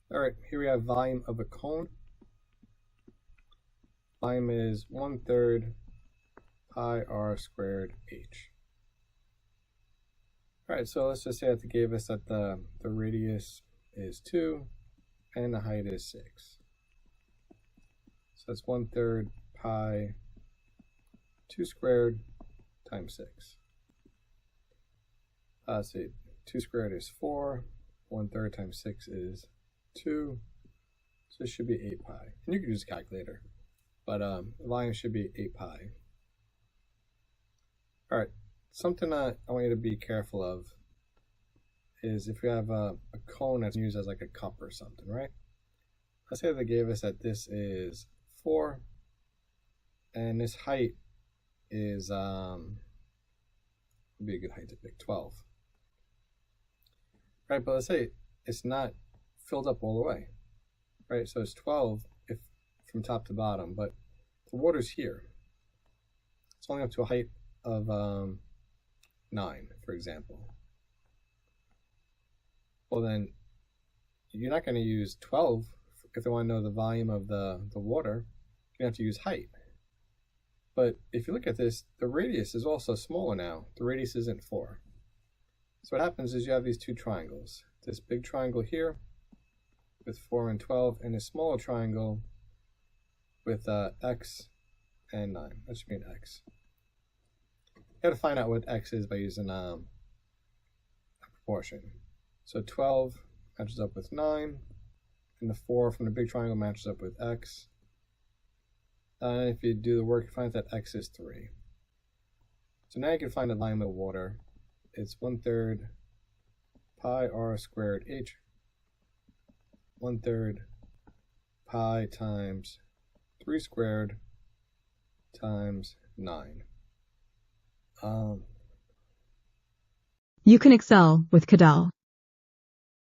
All right, here we have volume of a cone. Volume is 1/3 pi r squared h. All right, so let's just say that they gave us that the radius is 2 and the height is 6. So that's 1/3 pi 2 squared times 6. Let's see, 2 squared is 4, 1/3 times 6 is 2, so it should be 8 pi. And you can use a calculator, but the volume should be 8 pi. All right, something that I want you to be careful of is if you have a cone that's used as like a cup or something, right? Let's say they gave us that this is 4, and this height is, would be a good height to pick, 12. Right, but let's say it's not filled up all the way, right? So it's 12 if from top to bottom, but the water's here. It's only up to a height of 9, for example. Well, then you're not going to use 12 if they want to know the volume of the water. You have to use height. But if you look at this, the radius is also smaller now. The radius isn't 4. So what happens is you have these two triangles. This big triangle here with 4 and 12, and a smaller triangle with x and 9. That should be an x. You got to find out what x is by using a proportion. So 12 matches up with 9, and the 4 from the big triangle matches up with x. And if you do the work, you find that x is 3. So now you can find the volume of water. It's 1/3 pi r squared h, 1/3 pi times 3 squared times 9. You can excel with Cadell.